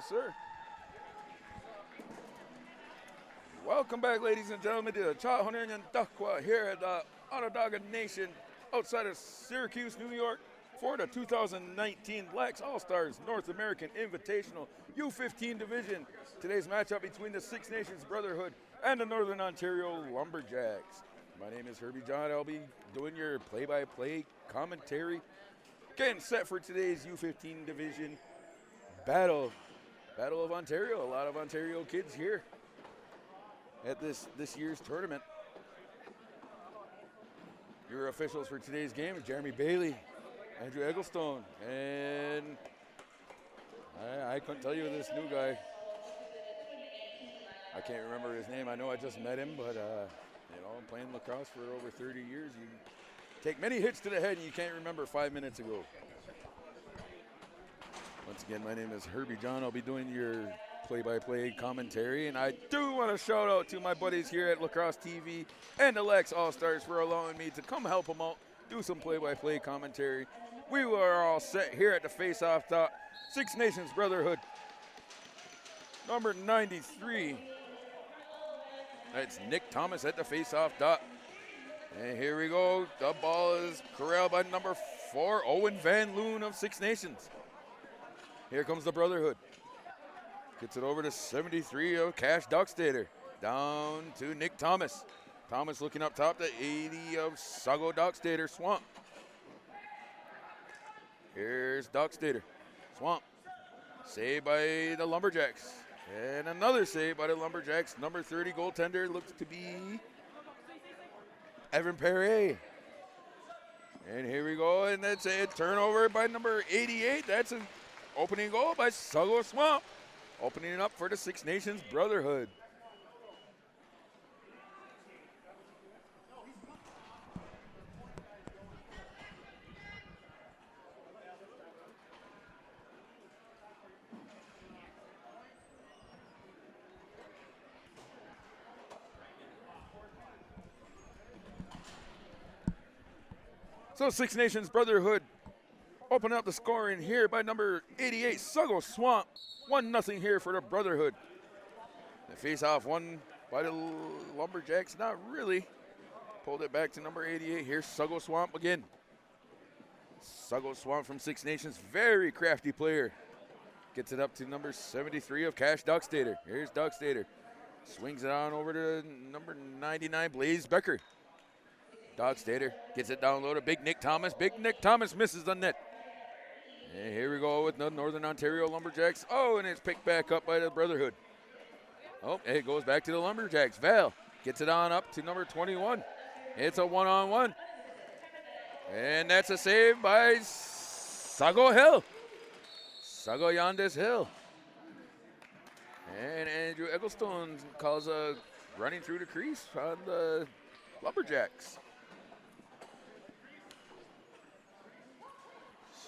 Yes, sir. Welcome back, ladies and gentlemen, to the Chahoning and Duckwa here at the Onondaga Nation outside of Syracuse, New York for the 2019 Lax All-Stars North American Invitational U15 Division. Today's matchup between the Six Nations Brotherhood and the Northern Ontario Lumberjacks. My name is Herbie John. I'll be doing your play-by-play commentary. Getting set for today's U15 Division battle. Battle of Ontario. A lot of Ontario kids here at this year's tournament. Your officials for today's game are Jeremy Bailey, Andrew Egglestone, and I couldn't tell you this new guy. I can't remember his name. I know I just met him, but you know, playing lacrosse for over 30 years, you take many hits to the head and you can't remember 5 minutes ago. Once again, my name is Herbie John. I'll be doing your play-by-play commentary, and I do want to shout out to my buddies here at Lacrosse-TV and the Lax All-Stars for allowing me to come help them out, do some play-by-play commentary. We were all set here at the face-off dot. Six Nations Brotherhood, number 93. That's Nick Thomas at the face-off dot. And here we go. The ball is corralled by number 4, Owen Van Loon of Six Nations. Here comes the Brotherhood. Gets it over to 73 of Cash Dockstader. Down to Nick Thomas. Thomas looking up top to 80 of Sago Dockstader. Swamp. Here's Dockstader. Swamp. Saved by the Lumberjacks. And another save by the Lumberjacks. Number 30 goaltender looks to be Evan Perret. And here we go. And that's a turnover by number 88. That's an opening goal by Sago Swamp. Opening it up for the Six Nations Brotherhood. So Six Nations Brotherhood open up the scoring here by number 88, Sago Swamp. 1-0 here for the Brotherhood. The face-off won by the Lumberjacks. Not really. Pulled it back to number 88. Here's Sago Swamp again. Sago Swamp from Six Nations. Very crafty player. Gets it up to number 73 of Cash Dockstader. Here's Dockstader. Swings it on over to number 99, Blaze Becker. Dockstader gets it down low to Big Nick Thomas. Big Nick Thomas misses the net. And here we go with the Northern Ontario Lumberjacks. Oh, and it's picked back up by the Brotherhood. Oh, it goes back to the Lumberjacks. Val gets it on up to number 21. It's a one-on-one. And that's a save by Sago Hill. Sago Yondes Hill. And Andrew Egglestone calls a running through the crease on the Lumberjacks.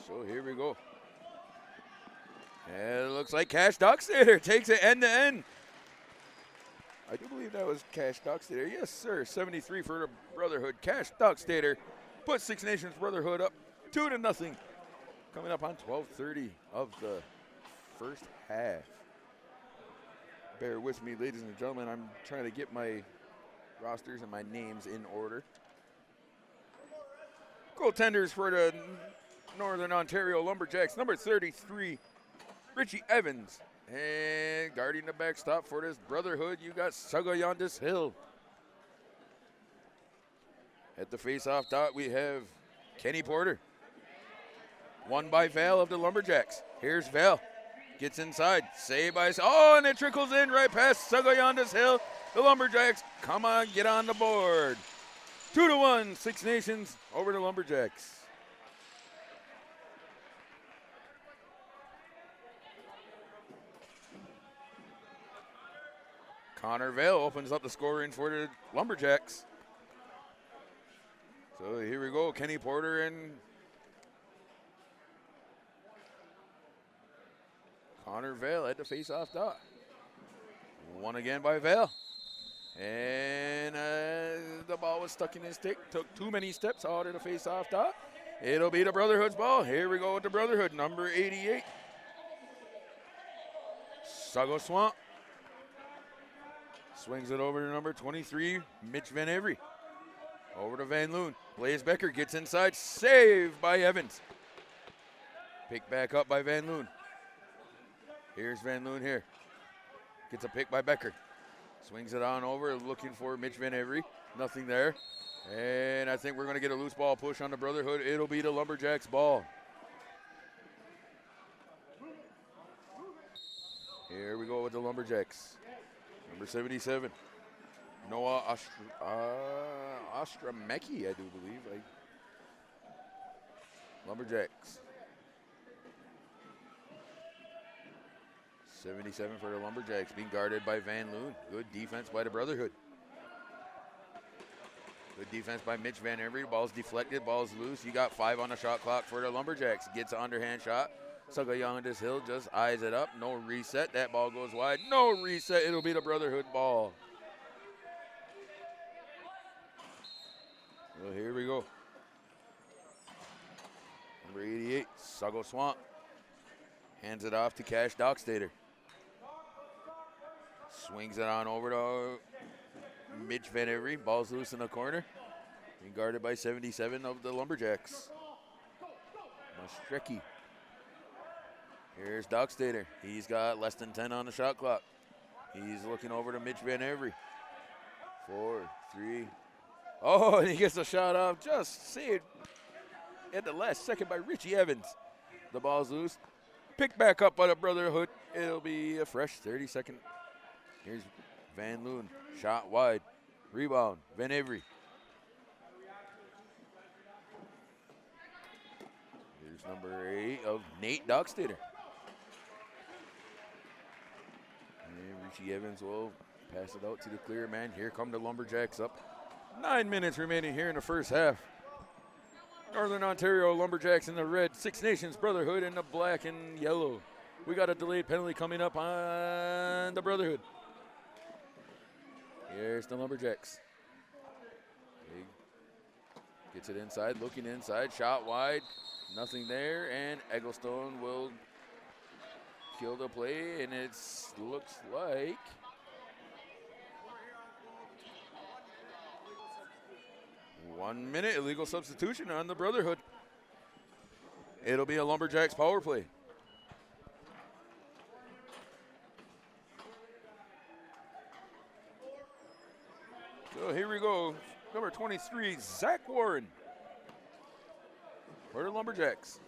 So here we go. And it looks like Cash Dockstader takes it end to end. I do believe that was Cash Dockstader. Yes, sir. 73 for the Brotherhood. Cash Dockstader puts Six Nations Brotherhood up 2-0. Coming up on 12:30 of the first half. Bear with me, ladies and gentlemen. I'm trying to get my rosters and my names in order. Goaltenders for the Northern Ontario Lumberjacks, number 33, Richie Evans. And guarding the backstop for this Brotherhood, you got Sago Yondes Hill. At the face-off dot, we have Kenny Porter. Won by Val of the Lumberjacks. Here's Val. Gets inside. Saved by... Oh, and it trickles in right past Sago Yondes Hill. The Lumberjacks, come on, get on the board. 2-1, Six Nations over the Lumberjacks. Connor Vale opens up the scoring for the Lumberjacks. So here we go, Kenny Porter and Connor Vale at the face-off dot. Won again by Vale. And the ball was stuck in his stick. Took too many steps out of the face-off dot. It'll be the Brotherhood's ball. Here we go with the Brotherhood, number 88. Sago Swamp. Swings it over to number 23, Mitch Van Avery. Over to Van Loon. Blaze Becker gets inside. Saved by Evans. Picked back up by Van Loon. Here's Van Loon here. Gets a pick by Becker. Swings it on over, looking for Mitch Van Avery. Nothing there. And I think we're going to get a loose ball push on the Brotherhood. It'll be the Lumberjacks ball. Here we go with the Lumberjacks. Number 77. Noah Ostramecki, I do believe. Lumberjacks. 77 for the Lumberjacks, being guarded by Van Loon. Good defense by the Brotherhood. Good defense by Mitch Van Avery. Ball's deflected, ball's loose. You got 5 on the shot clock for the Lumberjacks. Gets an underhand shot. Sagayandis Hill just eyes it up. No reset. That ball goes wide. No reset. It'll be the Brotherhood ball. Well, here we go. Number 88, Sago Swamp. Hands it off to Cash Dockstader. Swings it on over to Mitch Van Avery. Ball's loose in the corner. Being guarded by 77 of the Lumberjacks. Mastrecki. Here's Dockstader. He's got less than 10 on the shot clock. He's looking over to Mitch Van Avery. 4, 3. Oh, and he gets a shot off. Just saved at the last second by Richie Evans. The ball's loose. Picked back up by the Brotherhood. It'll be a fresh 30-second. Here's Van Loon. Shot wide. Rebound. Van Avery. Here's number 8 of Nate Dockstader. And Richie Evans will pass it out to the clear man. Here come the Lumberjacks up. 9 minutes remaining here in the first half. Northern Ontario Lumberjacks in the red. Six Nations Brotherhood in the black and yellow. We got a delayed penalty coming up on the Brotherhood. Here's the Lumberjacks. Gets it inside, looking inside, shot wide, nothing there, and Egglestone will kill the play, and it looks like one minute illegal substitution on the Brotherhood. It'll be a Lumberjacks power play. So here we go. Number 23, Zach Warren for the Lumberjacks.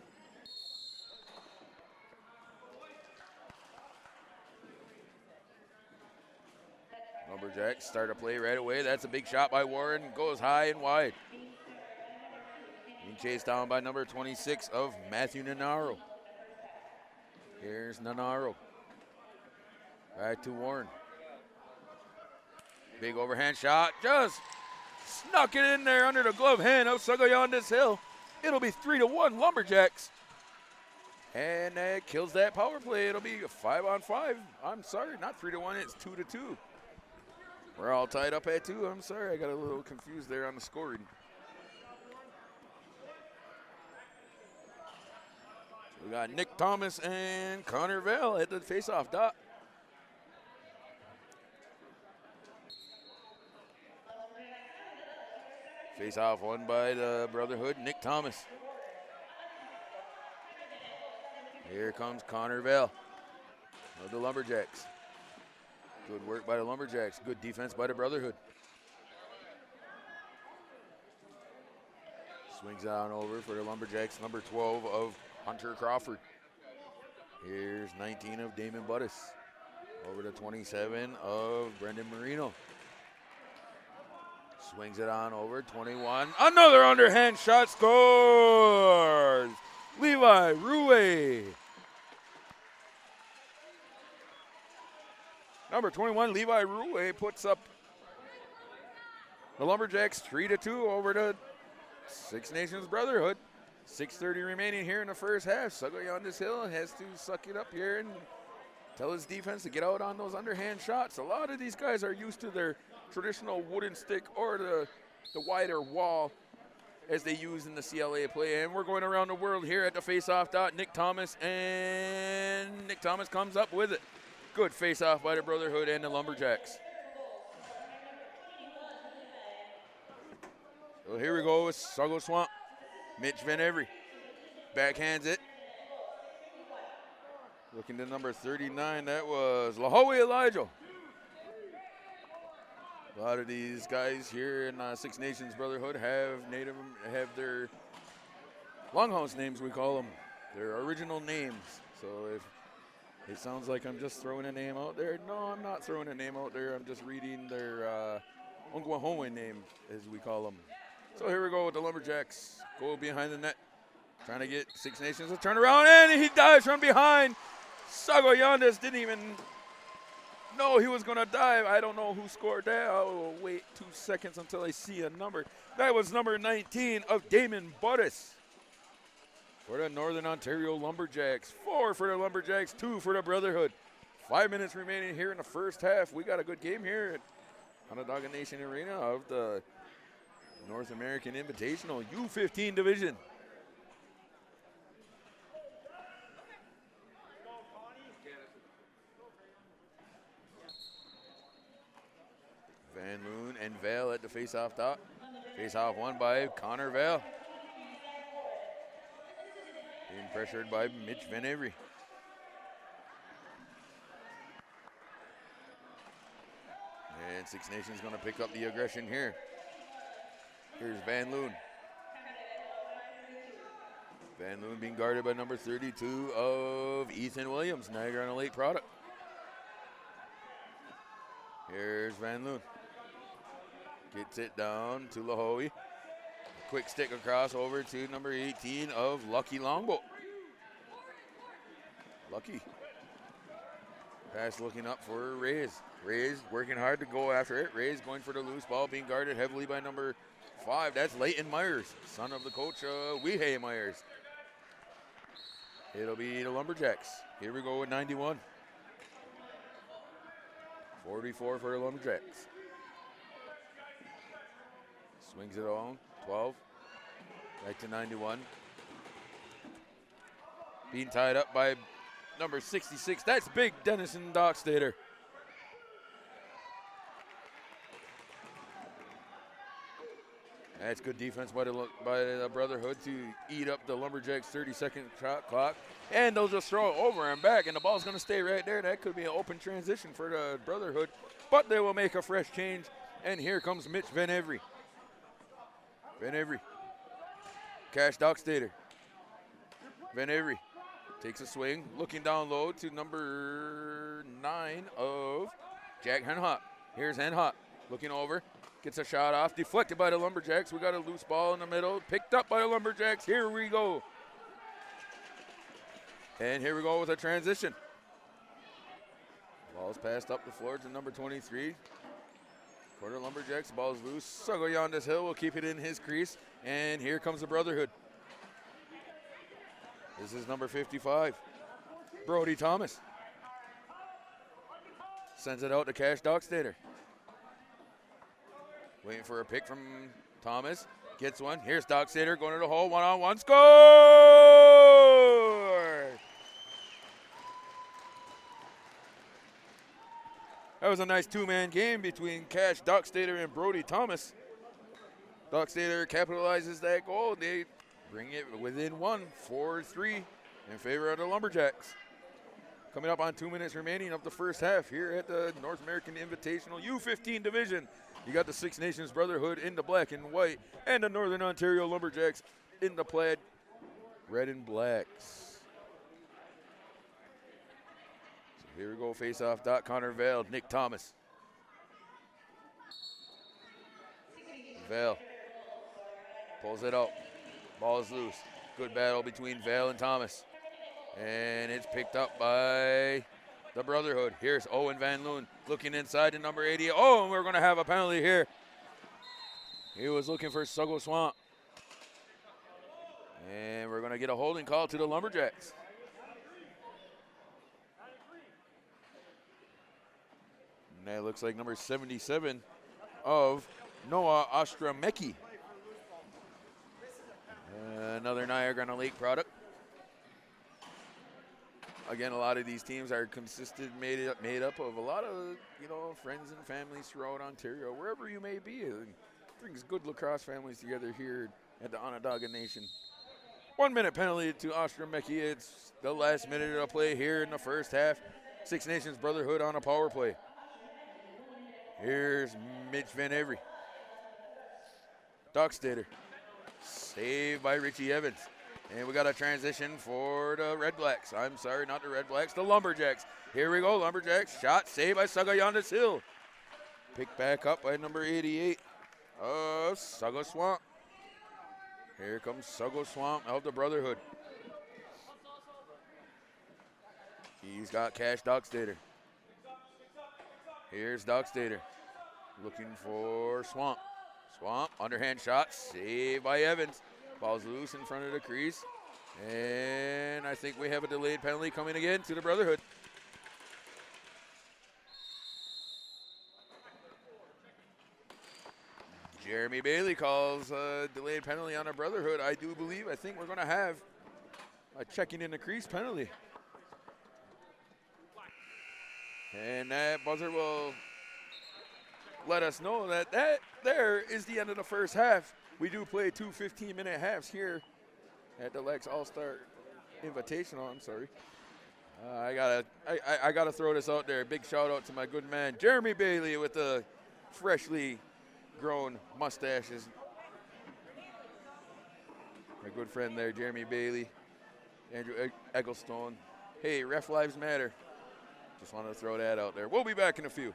Lumberjacks start a play right away. That's a big shot by Warren. Goes high and wide. Being chased down by number 26 of Matthew Nanaro. Here's Nanaro. Back to Warren. Big overhand shot. Just snuck it in there under the glove hand of Sagayandis Hill. It'll be 3-1 Lumberjacks. And that kills that power play. It'll be a 5-on-5. I'm sorry, not 3-1, it's 2-2. We're all tied up at 2. I'm sorry, I got a little confused there on the scoring. We got Nick Thomas and Connor Vale at the face-off dot. Face-off won by the Brotherhood, Nick Thomas. Here comes Connor Vale of the Lumberjacks. Good work by the Lumberjacks. Good defense by the Brotherhood. Swings on over for the Lumberjacks, number 12 of Hunter Crawford. Here's 19 of Damon Buddes. Over to 27 of Brendan Marino. Swings it on over, 21. Another underhand shot, scores! Levi Rue. Number 21, Levi Rue, puts up the Lumberjacks 3-2 over to Six Nations Brotherhood. 6:30 remaining here in the first half. Sagayandis Hill has to suck it up here and tell his defense to get out on those underhand shots. A lot of these guys are used to their traditional wooden stick or the wider wall as they use in the CLA play. And we're going around the world here at the face-off dot. Nick Thomas, and Nick Thomas comes up with it. Good face-off by the Brotherhood and the Lumberjacks. So here we go with Sago Swamp. Mitch Van Every backhands it. Looking to number 39, that was Lahowie Elijah. A lot of these guys here in Six Nations Brotherhood have their Longhorns names, we call them, their original names. So if it sounds like I'm just throwing a name out there, no, I'm not throwing a name out there. I'm just reading their Ongwahome name, as we call them. So here we go with the Lumberjacks. Goal behind the net. Trying to get Six Nations to turn around, and he dives from behind. Sago Yondas didn't even know he was going to dive. I don't know who scored that. I'll wait 2 seconds until I see a number. That was number 19 of Damon Buddes for the Northern Ontario Lumberjacks. 4 for the Lumberjacks, 2 for the Brotherhood. 5 minutes remaining here in the first half. We got a good game here at Onondaga Nation Arena of the North American Invitational U15 division. Van Loon and Vale at the face-off dot. Face-off won by Connor Vale. Being pressured by Mitch Van Avery. And Six Nations going to pick up the aggression here. Here's Van Loon. Van Loon being guarded by number 32 of Ethan Williams, Niagara-on-the-Lake product. Here's Van Loon. Gets it down to Lahowie. Quick stick across over to number 18 of Lucky Longboat. Lucky. Pass looking up for Rays. Rays working hard to go after it. Rays going for the loose ball, being guarded heavily by number 5. That's Leighton Myers, son of the coach, Wehey Myers. It'll be the Lumberjacks. Here we go with 91. 44 for the Lumberjacks. Swings it on, 12. Back to 91. Being tied up by number 66. That's big Dennison Dockstader. That's good defense by the Brotherhood to eat up the Lumberjacks' 30-second shot clock. And they'll just throw it over and back, and the ball's going to stay right there. That could be an open transition for the Brotherhood, but they will make a fresh change. And here comes Mitch Van Avery. Van Avery. Cash Dockstader. Van Avery takes a swing, looking down low to number 9 of Jack Henhop. Here's Henhop looking over. Gets a shot off, deflected by the Lumberjacks. We got a loose ball in the middle, picked up by the Lumberjacks. Here we go. And here we go with a transition. Ball's passed up the floor to number 23. For the Lumberjacks, ball's loose. Sago Yondas Hill will keep it in his crease. And here comes the Brotherhood. This is number 55, Brody Thomas. Sends it out to Cash Dockstader. Waiting for a pick from Thomas. Gets one. Here's Dockstader going to the hole. One-on-one. Score! That was a nice two-man game between Cash Dockstader and Brody Thomas. Dockstader capitalizes that goal. They bring it within 1, 4-3 in favor of the Lumberjacks. Coming up on 2 minutes remaining of the first half here at the North American Invitational U15 division. You got the Six Nations Brotherhood in the black and white, and the Northern Ontario Lumberjacks in the plaid red and blacks. So here we go, face-off dot. Connor Vale, Nick Thomas. Vale pulls it out. Ball is loose. Good battle between Vale and Thomas. And it's picked up by the Brotherhood. Here's Owen Van Loon looking inside to number 80. Oh, and we're going to have a penalty here. He was looking for Sago Swamp. And we're going to get a holding call to the Lumberjacks. And that looks like number 77 of Noah Ostramecki. Another Niagara-on-the-Lake product. again, a lot of these teams are made up of a lot of, friends and families throughout Ontario, wherever you may be. It brings good lacrosse families together here at the Onondaga Nation. 1 minute penalty to Ostromecki. It's the last minute of play here in the first half. Six Nations Brotherhood on a power play. Here's Mitch Van Avery. Dockstader. Saved by Richie Evans. And we got a transition for the Red Blacks. I'm sorry, not the Red Blacks, the Lumberjacks. Here we go, Lumberjacks. Shot saved by Sagayandas Hill. Picked back up by number 88 of Sago Swamp. Here comes Sago Swamp of the Brotherhood. He's got Cash Dockstader. Here's Dockstader looking for Swamp. Swamp, underhand shot, saved by Evans. Ball's loose in front of the crease. And I think we have a delayed penalty coming again to the Brotherhood. Jeremy Bailey calls a delayed penalty on a Brotherhood. I think we're going to have a checking in the crease penalty. And that buzzer will let us know that there is the end of the first half. We do play two 15-minute halves here at the Lex All-Star Invitational. I'm sorry. I gotta throw this out there. Big shout out to my good man Jeremy Bailey with the freshly grown mustaches. My good friend there, Jeremy Bailey, Andrew Egglestone. Hey, Ref Lives Matter. Just wanted to throw that out there. We'll be back in a few.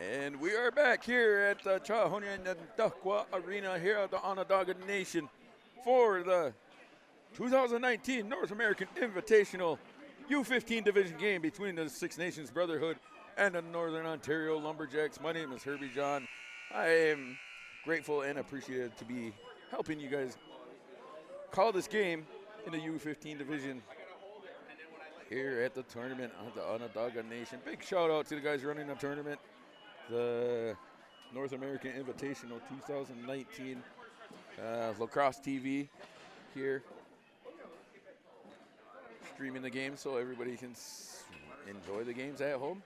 And we are back here at the Chahonyan Arena here at the Onondaga Nation for the 2019 North American Invitational U15 division game between the Six Nations Brotherhood and the Northern Ontario Lumberjacks. My name is Herbie John. I am grateful and appreciative to be helping you guys call this game in the U15 division here at the tournament of the Onondaga Nation. Big shout out to the guys running the tournament. The North American Invitational 2019 Lacrosse-TV here, streaming the game so everybody can enjoy the games at home.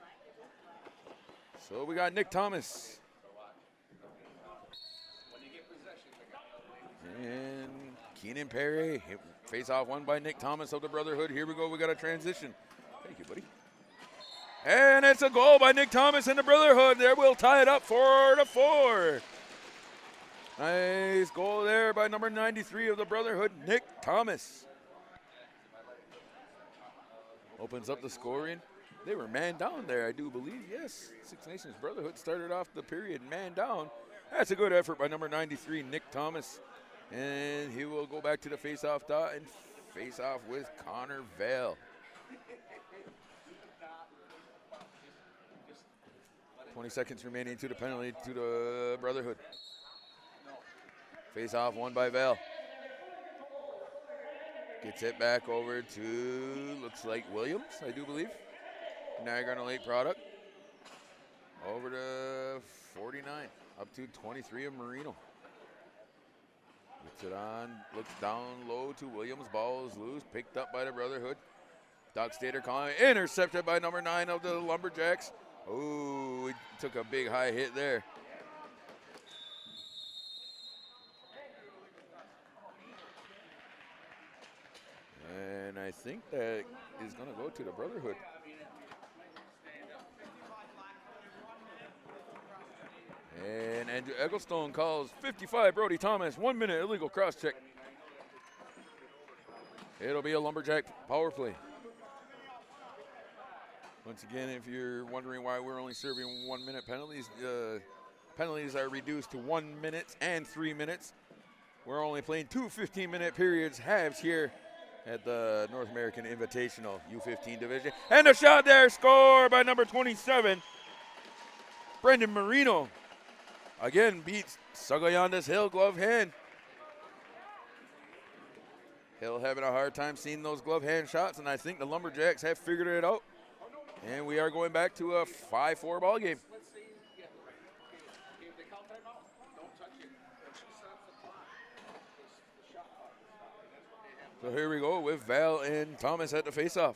So we got Nick Thomas and Keenan Perry. Face off won by Nick Thomas of the Brotherhood. Here we go. We got a transition. Thank you, buddy. And it's a goal by Nick Thomas and the Brotherhood. There we'll tie it up 4-4. Nice goal there by number 93 of the Brotherhood, Nick Thomas. Opens up the scoring. They were man down there, I do believe. Yes, Six Nations Brotherhood started off the period man down. That's a good effort by number 93, Nick Thomas. And he will go back to the face-off dot and face off with Connor Vale. 20 seconds remaining to the penalty to the Brotherhood. Face off won by Vale. Gets it back over to, looks like Williams, I do believe. Niagara Lake product. Over to 49. up to 23 of Marino. Gets it on, looks down low to Williams. Ball is loose, picked up by the Brotherhood. Doc Stater calling, intercepted by number 9 of the Lumberjacks. Oh, he took a big high hit there. And I think that is going to go to the Brotherhood. And Andrew Egglestone calls 55 Brody Thomas, 1 minute illegal cross check. It'll be a Lumberjack power play. Once again, if you're wondering why we're only serving 1 minute penalties, penalties are reduced to 1 minute and 3 minutes. We're only playing 2 15-minute periods, halves here at the North American Invitational U15 division. And a shot there, score by number 27, Brendan Marino. Again, beats Sagayanda's Hill glove hand. Hill having a hard time seeing those glove hand shots, and I think the Lumberjacks have figured it out. And we are going back to a 5-4 ball game. So here we go with Val and Thomas at the faceoff.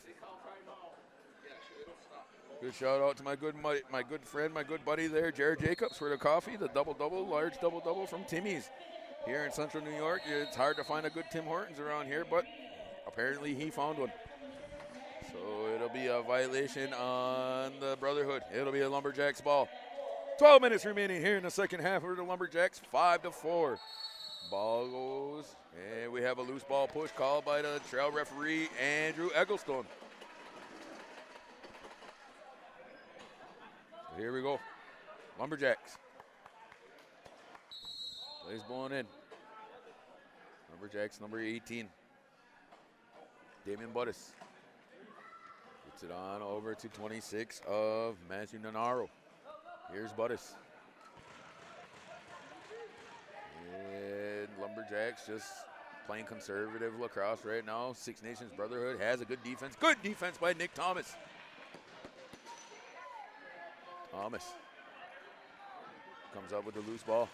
Good shout out to my good friend, my good buddy there, Jared Jacobs, for the coffee, the double-double, large double-double from Timmy's. Here in Central New York, it's hard to find a good Tim Hortons around here, but apparently he found one. So it'll be a violation on the Brotherhood. It'll be a Lumberjacks ball. 12 minutes remaining here in the second half of the Lumberjacks, 5-4. Ball goes, and we have a loose ball push called by the trail referee, Andrew Egglestone. Here we go, Lumberjacks. Plays blowing in. Lumberjacks number 18, Damian Buddes. Gets it on over to 26 of Matthew Nanaro. Here's Buddes. And Lumberjacks just playing conservative lacrosse right now. Six Nations Brotherhood has a good defense. Good defense by Nick Thomas. Thomas comes up with the loose ball.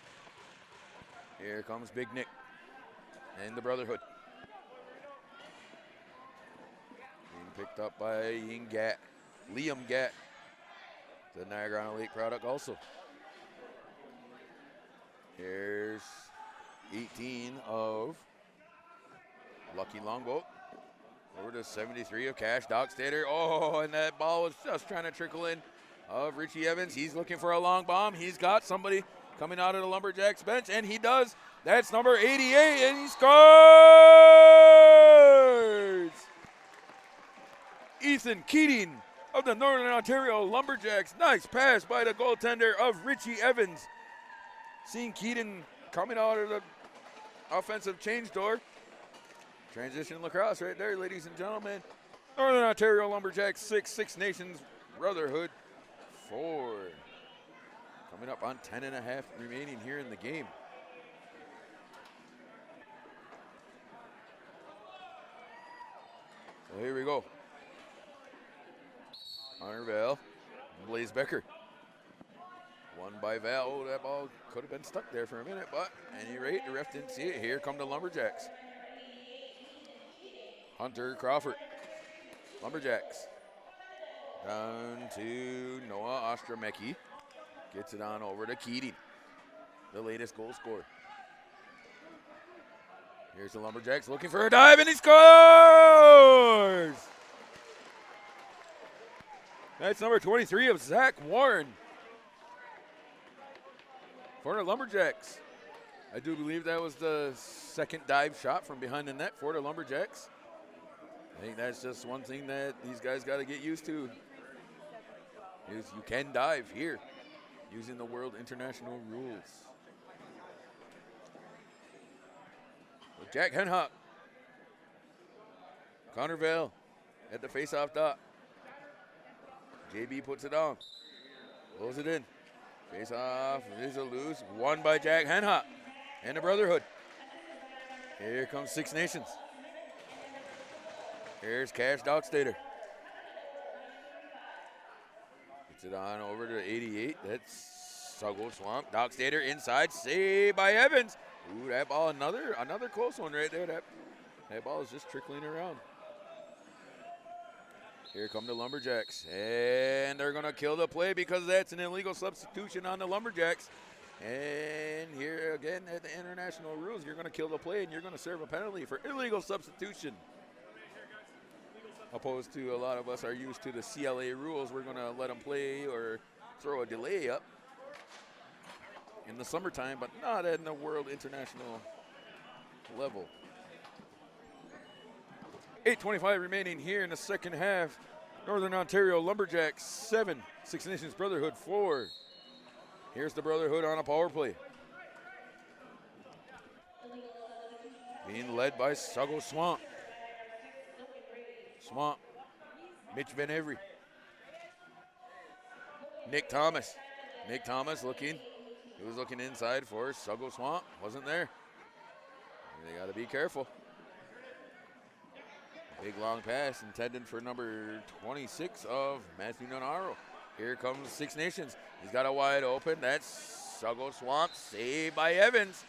Here comes Big Nick and the Brotherhood. Being picked up by Liam Gatt, the Niagara Lake product also. Here's 18 of Lucky Longboat. Over to 73 of Cash Dockstader. Oh, and that ball was just trying to trickle in of Richie Evans. He's looking for a long bomb. He's got somebody coming out of the Lumberjacks bench, and he does. That's number 88, and he scores! Ethan Keating of the Northern Ontario Lumberjacks. Nice pass by the goaltender of Richie Evans. Seeing Keating coming out of the offensive change door. Transition lacrosse right there, ladies and gentlemen. Northern Ontario Lumberjacks 6, Six Nations Brotherhood 4. Coming up on 10.5 remaining here in the game. So here we go. Connor Val, Blaze Becker. Won by Val. Oh, that ball could have been stuck there for a minute, but at any rate, the ref didn't see it. Here come the Lumberjacks. Hunter Crawford. Lumberjacks. Down to Noah Ostromecki. Gets it on over to Keating, the latest goal scorer. Here's the Lumberjacks looking for a dive, and he scores! That's number 23 of Zach Warren for the Lumberjacks. I do believe that was the second dive shot from behind the net for the Lumberjacks. I think that's just one thing that these guys got to get used to, is you can dive here using the World International rules. With Jack Henhop. Connor Vale at the face-off dot. JB puts it on. Pulls it in. Face-off is a loose. Won by Jack Henhop and the Brotherhood. Here comes Six Nations. Here's Cash Dockstader. Gets it on over to 88. That's Suggo Swamp. Dockstader inside. Saved by Evans. Ooh, that ball, another close one right there. That ball is just trickling around. Here come the Lumberjacks. And they're going to kill the play because that's an illegal substitution on the Lumberjacks. And here again at the international rules, you're going to kill the play and you're going to serve a penalty for illegal substitution. Opposed to a lot of us are used to the CLA rules, we're going to let them play or throw a delay up in the summertime, but not in the world international level. 8:25 remaining here in the second half. Northern Ontario Lumberjacks 7, Six Nations Brotherhood 4. Here's the Brotherhood on a power play. Being led by Suggo Swamp. Swamp, Mitch Van Avery. Nick Thomas. Nick Thomas looking. He was looking inside for Suggo Swamp. Wasn't there. They got to be careful. Big long pass intended for number 26 of Matthew Nonaro. Here comes Six Nations. He's got a wide open. That's Suggo Swamp. Saved by Evans.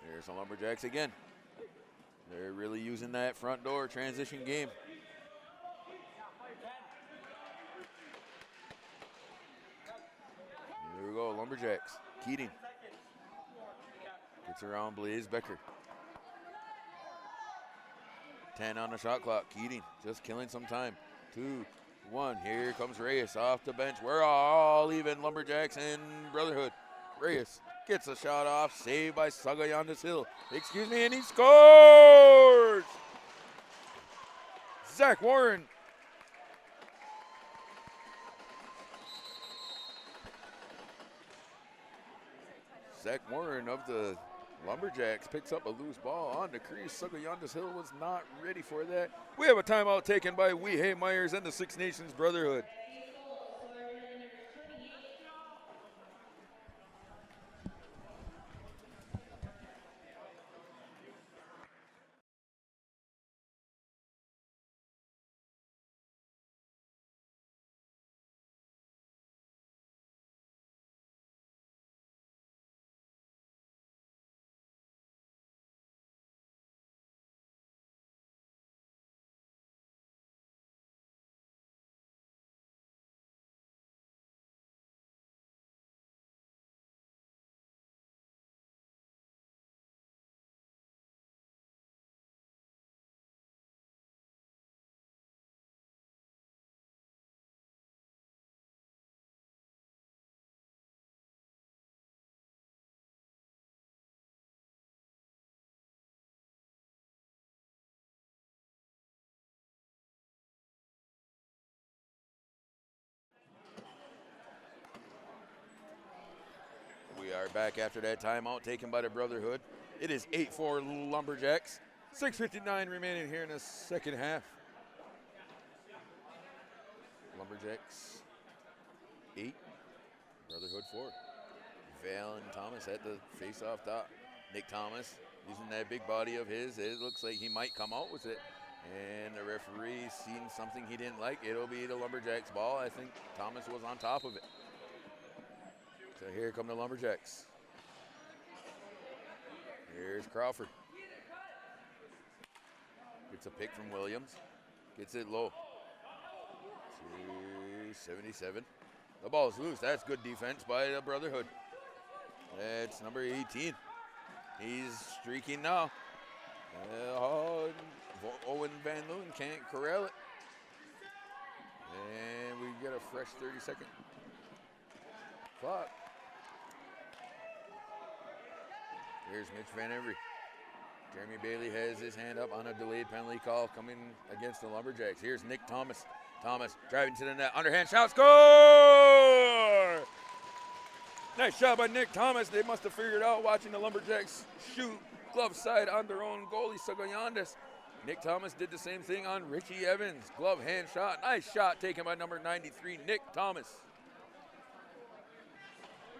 There's the Lumberjacks again. They're really using that front door transition game. Here we go, Lumberjacks. Keating. Gets around Blaze Becker. 10 on the shot clock. Keating just killing some time. 2, 1. Here comes Reyes off the bench. We're all even, Lumberjacks and Brotherhood. Reyes gets a shot off. Saved by Sagayandas Hill. Excuse me, and he scores! Zach Warren. Zach Warren of the Lumberjacks picks up a loose ball on the crease. Sagayandas Hill was not ready for that. We have a timeout taken by Wehey Myers and the Six Nations Brotherhood. We are back after that timeout taken by the Brotherhood. It is 8-4 Lumberjacks. 6:59 remaining here in the second half. Lumberjacks 8, Brotherhood 4. Valen Thomas at the face-off dot. Nick Thomas using that big body of his. It looks like he might come out with it. And the referee seen something he didn't like. It'll be the Lumberjacks ball. I think Thomas was on top of it. So here come the Lumberjacks. Here's Crawford. Gets a pick from Williams. Gets it low. 277. The ball is loose. That's good defense by the Brotherhood. That's number 18. He's streaking now. Owen Van Loon can't corral it. And we get a fresh 30-second clock. Here's Mitch Van Avery. Jeremy Bailey has his hand up on a delayed penalty call coming against the Lumberjacks. Here's Nick Thomas. Thomas driving to the net. Underhand shot. Score! Nice shot by Nick Thomas. They must have figured out watching the Lumberjacks shoot glove side on their own goalie, Sagayandas. Nick Thomas did the same thing on Richie Evans. Glove hand shot. Nice shot taken by number 93, Nick Thomas.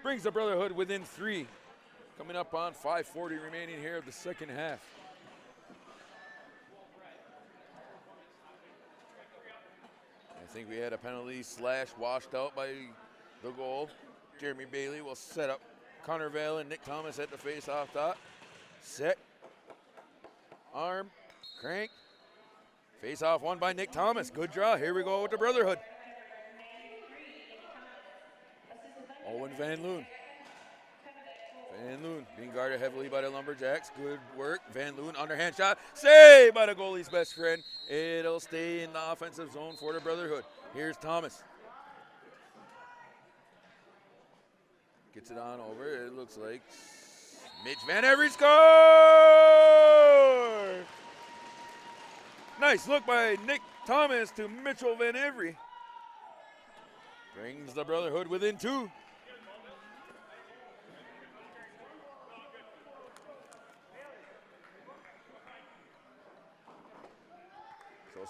Brings the Brotherhood within 3. Coming up on 5:40 remaining here of the second half. I think we had a penalty slash washed out by the goal. Jeremy Bailey will set up Connor Vale and Nick Thomas at the face-off dot. Set. Arm. Crank. Face-off won by Nick Thomas. Good draw. Here we go with the Brotherhood. Owen Van Loon. Van Loon being guarded heavily by the Lumberjacks. Good work. Van Loon underhand shot. Saved by the goalie's best friend. It'll stay in the offensive zone for the Brotherhood. Here's Thomas. Gets it on over. It looks like Mitch Van Every score! Nice look by Nick Thomas to Mitchell Van Every. Brings the Brotherhood within 2.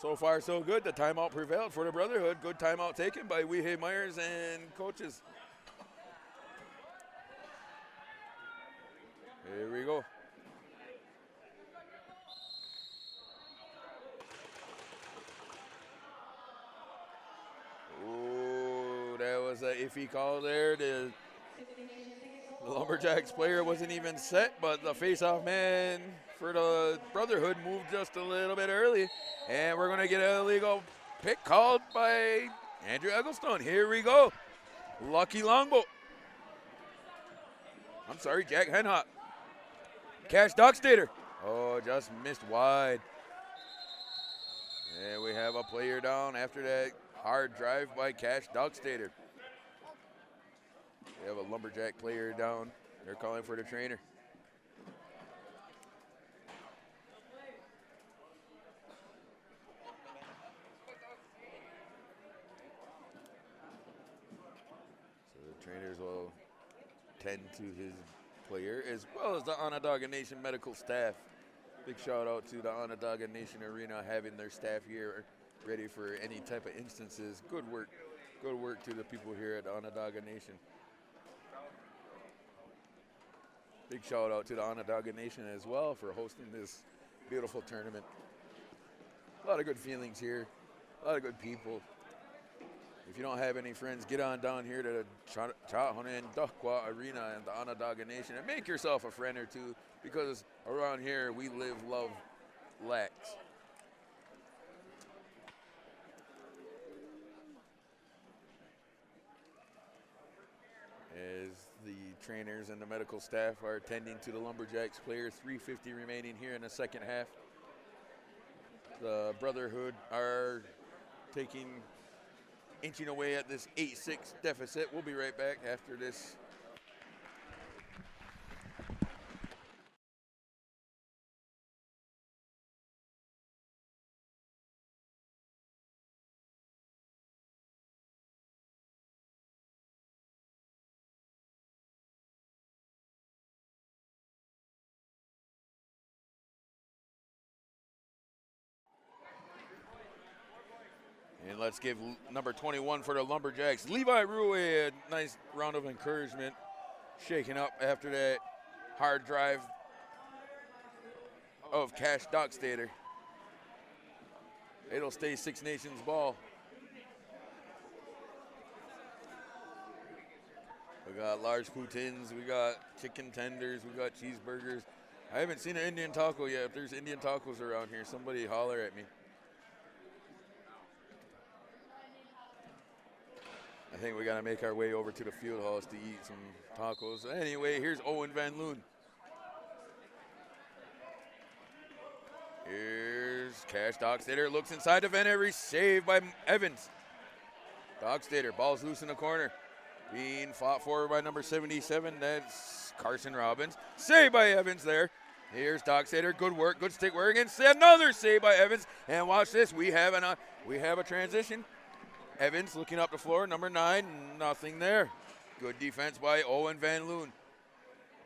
So far, so good. The timeout prevailed for the Brotherhood. Good timeout taken by Weehey Myers and coaches. Here we go. Oh, that was an iffy call there. The Lumberjacks player wasn't even set, but the face-off man for the Brotherhood moved just a little bit early. And we're going to get an illegal pick called by Andrew Egglestone. Here we go. Lucky Longboat. I'm sorry, Jack Henhop. Cash Dockstader. Oh, just missed wide. And we have a player down after that hard drive by Cash Dockstader. We have a Lumberjack player down. They're calling for the trainer. So the trainers will tend to his player as well as the Onondaga Nation medical staff. Big shout out to the Onondaga Nation Arena having their staff here ready for any type of instances. Good work to the people here at the Onondaga Nation. Big shout out to the Onondaga Nation as well for hosting this beautiful tournament. A lot of good feelings here, a lot of good people. If you don't have any friends, get on down here to the Chahonen-Duckwa Arena and the Onondaga Nation and make yourself a friend or two, because around here we live, love, lax. As the trainers and the medical staff are attending to the Lumberjacks players, 3:50 remaining here in the second half. The Brotherhood are inching away at this 8-6 deficit. We'll be right back after this. And let's give number 21 for the Lumberjacks, Levi Rue, a nice round of encouragement, shaking up after that hard drive of Cash Dockstader. It'll stay Six Nations ball. We got large poutines, we got chicken tenders, we got cheeseburgers. I haven't seen an Indian taco yet. If there's Indian tacos around here, somebody holler at me. I think we got to make our way over to the field house to eat some tacos. Anyway, here's Owen Van Loon. Here's Cash Dockstader. Looks inside the Van Every. Saved by Evans. Dockstader. Ball's loose in the corner. Being fought forward by number 77. That's Carson Robbins. Saved by Evans there. Here's Dockstader. Good work. Good stick work. And another save by Evans. And watch this. We have a transition. Evans looking up the floor, number 9, nothing there. Good defense by Owen Van Loon.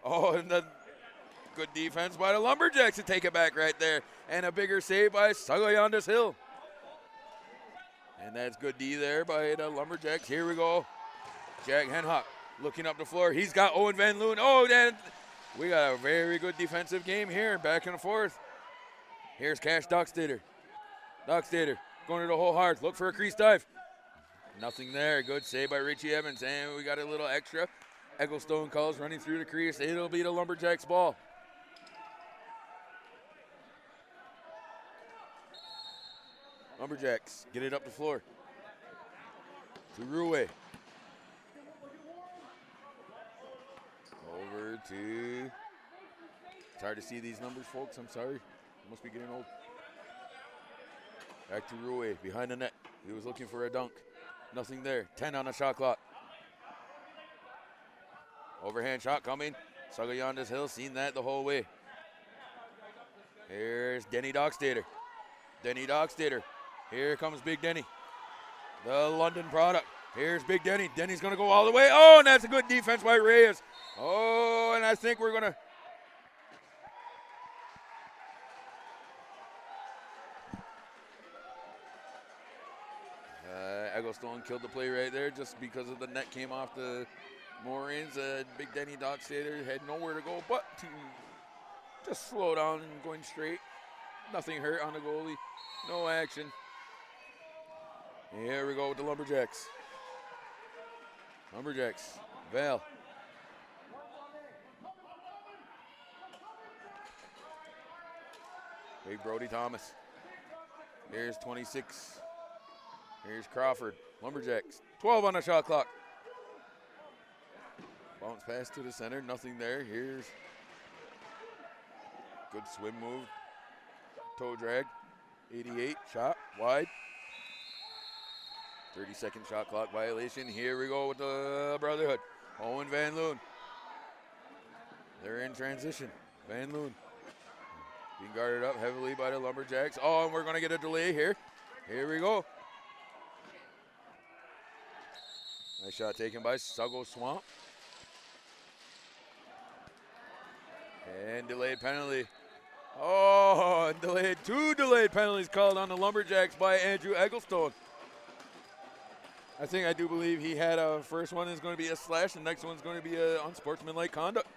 Oh, and the good defense by the Lumberjacks to take it back right there. And a bigger save by Sagayandas Hill. And that's good D there by the Lumberjacks. Here we go. Jack Henhop looking up the floor. He's got Owen Van Loon. Oh, then we got a very good defensive game here, back and forth. Here's Cash Dockstader. Dockstader going to the whole hearth. Look for a crease dive. Nothing there. Good save by Richie Evans. And we got a little extra. Egglestone calls running through the crease. It'll be the Lumberjacks ball. Lumberjacks get it up the floor. To Ruwe. Over to... It's hard to see these numbers, folks. I'm sorry. I must be getting old. Back to Ruwe, behind the net. He was looking for a dunk. Nothing there. 10 on the shot clock. Overhand shot coming. Sagayanda's Hill, seen that the whole way. Here's Denny Dockstader. Denny Dockstader. Here comes Big Denny. The London product. Here's Big Denny. Denny's going to go all the way. Oh, and that's a good defense by Reyes. Oh, and I think we're going to... Egglestone killed the play right there just because of the net came off the moorings. Big Denny Dockstader had nowhere to go but to just slow down and going straight. Nothing hurt on the goalie. No action. Here we go with the Lumberjacks. Lumberjacks. Val. Big Brody Thomas. Here's 26. Here's Crawford. Lumberjacks. 12 on the shot clock. Bounce pass to the center. Nothing there. Here's good swim move. Toe drag. 88. Shot. Wide. 30-second shot clock violation. Here we go with the Brotherhood. Owen Van Loon. They're in transition. Van Loon being guarded up heavily by the Lumberjacks. Oh, and we're going to get a delay here. Here we go. Nice shot taken by Suggo Swamp. And delayed penalty. Oh, and delayed. 2 delayed penalties called on the Lumberjacks by Andrew Egglestone. I do believe he had a first one is going to be a slash, the next one's going to be a unsportsmanlike conduct.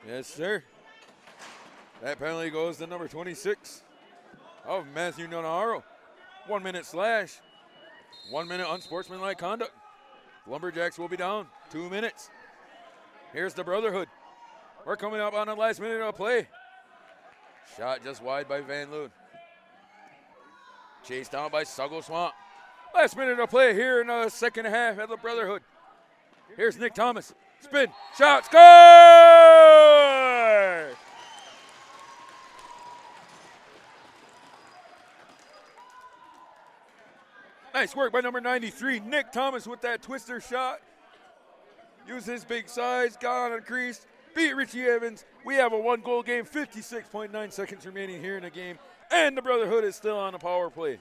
Yes, sir. That penalty goes to number 26 of Matthew Nonaro. 1 minute slash, 1 minute unsportsmanlike conduct. Lumberjacks will be down 2 minutes. Here's the Brotherhood. We're coming up on the last minute of play. Shot just wide by Van Loon. Chased down by Suggo Swamp. Last minute of play here in the second half of the Brotherhood. Here's Nick Thomas. Spin. Shot. Score! Nice work by number 93, Nick Thomas, with that twister shot. Used his big size, got on a crease, beat Richie Evans. We have a 1-goal game, 56.9 seconds remaining here in the game, and the Brotherhood is still on a power play.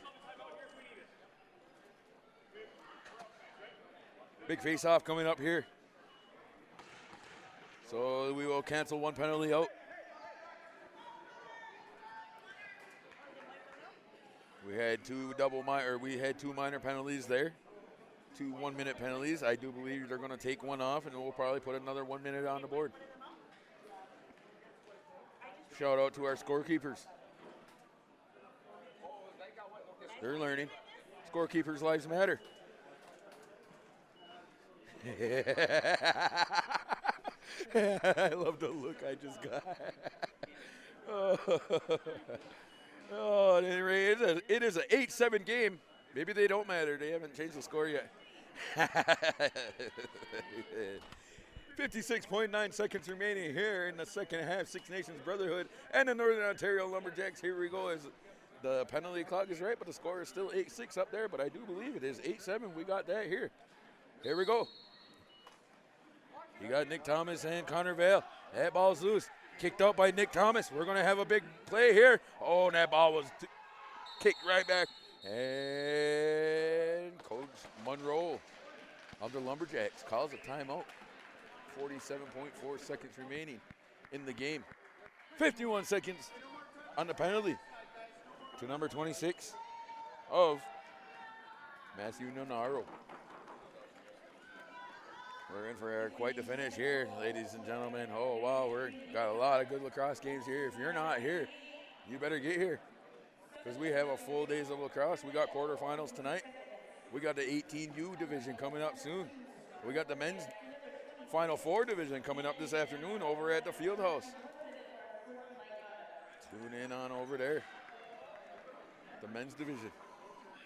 Big face-off coming up here. So we will cancel one penalty out. We had two minor penalties there. 2 1-minute penalties. I do believe they're going to take one off, and we'll probably put another 1 minute on the board. Shout out to our scorekeepers. They're learning. Scorekeepers' lives matter. I love the look I just got. Oh, at any rate, it is an 8-7 game. Maybe they don't matter. They haven't changed the score yet. 56.9 seconds remaining here in the second half. Six Nations Brotherhood and the Northern Ontario Lumberjacks. Here we go. As the penalty clock is right, but the score is still 8-6 up there. But I do believe it is 8-7. We got that here. Here we go. You got Nick Thomas and Connor Vale. That ball's loose. Kicked out by Nick Thomas. We're going to have a big play here. Oh, and that ball was kicked right back. And Coach Monroe of the Lumberjacks calls a timeout. 47.4 seconds remaining in the game. 51 seconds on the penalty to number 26 of Matthew Nonaro. We're in for quite the finish here, ladies and gentlemen. Oh, wow, we've got a lot of good lacrosse games here. If you're not here, you better get here because we have a full days of lacrosse. We got quarterfinals tonight. We got the 18U division coming up soon. We got the men's Final Four division coming up this afternoon over at the field house. Tune in on over there. The men's division.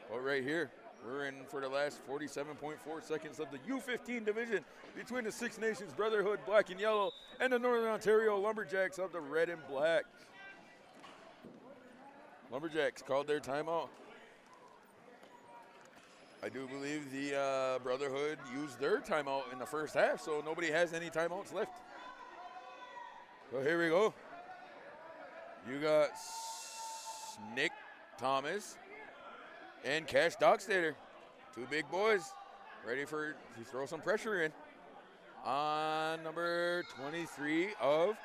But right here, we're in for the last 47.4 seconds of the U15 division between the Six Nations Brotherhood, black and yellow, and the Northern Ontario Lumberjacks of the red and black. Lumberjacks called their timeout. I do believe the Brotherhood used their timeout in the first half, so nobody has any timeouts left. So here we go. You got Nick Thomas and Cash Dockstader, two big boys, ready to throw some pressure in. On number 23 of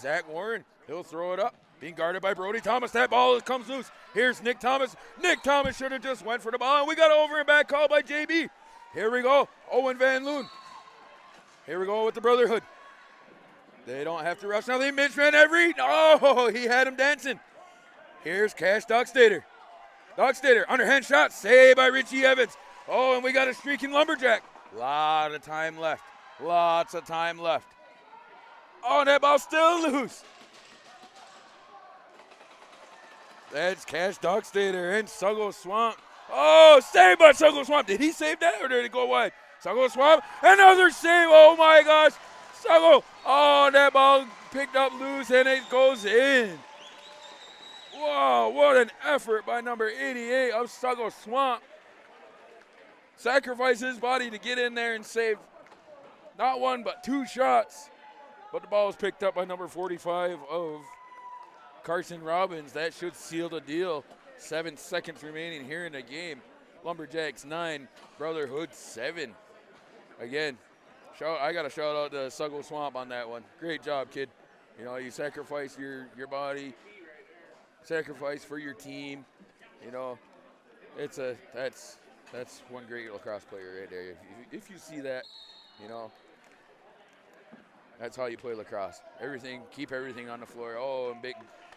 Zach Warren, he'll throw it up, being guarded by Brody Thomas. That ball comes loose. Here's Nick Thomas. Nick Thomas should have just went for the ball, and we got an over and back call by JB. Here we go, Owen Van Loon. Here we go with the Brotherhood. They don't have to rush nothing. Mitch Van Every. Oh, he had him dancing. Here's Cash Dockstader. Dockstader, underhand shot, saved by Richie Evans. Oh, and we got a streaking Lumberjack. Lot of time left. Lots of time left. Oh, and that ball's still loose. That's Cash Dockstader and Suggo Swamp. Oh, saved by Suggo Swamp. Did he save that or did it go wide? Suggo Swamp, another save. Oh, my gosh. Suggo. Oh, that ball picked up loose and it goes in. Whoa, what an effort by number 88 of Suggo Swamp. Sacrificed his body to get in there and save not one but two shots. But the ball was picked up by number 45 of Carson Robbins. That should seal the deal. 7 seconds remaining here in the game. Lumberjacks 9, Brotherhood 7. Again, I got to shout out to Suggo Swamp on that one. Great job, kid. You know, you sacrifice your body, sacrifice for your team. You know, that's one great lacrosse player right there. If you see that, you know, that's how you play lacrosse. Keep everything on the floor. Oh, and big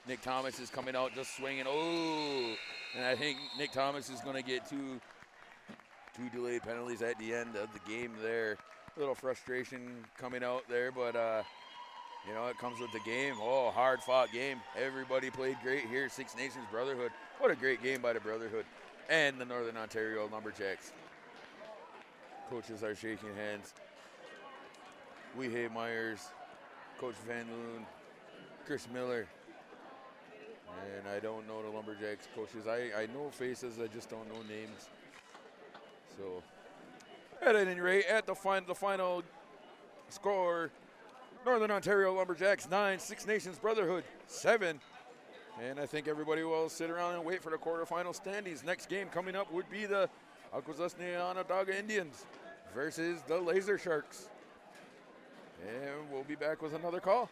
Nick Thomas is coming out just swinging. Oh, and I think Nick Thomas is going to get two delayed penalties at the end of the game there. A little frustration coming out there, but, you know, it comes with the game. Oh, hard-fought game. Everybody played great here. Six Nations Brotherhood. What a great game by the Brotherhood and the Northern Ontario Lumberjacks. Coaches are shaking hands. Weehey Myers, Coach Van Loon, Chris Miller. And I don't know the Lumberjacks coaches. I know faces, I just don't know names. So, at any rate, at the final score, Northern Ontario Lumberjacks 9, Six Nations Brotherhood 7. And I think everybody will sit around and wait for the quarterfinal standings. Next game coming up would be the LAXNAI Onondaga Indians versus the Laser Sharks. And we'll be back with another call.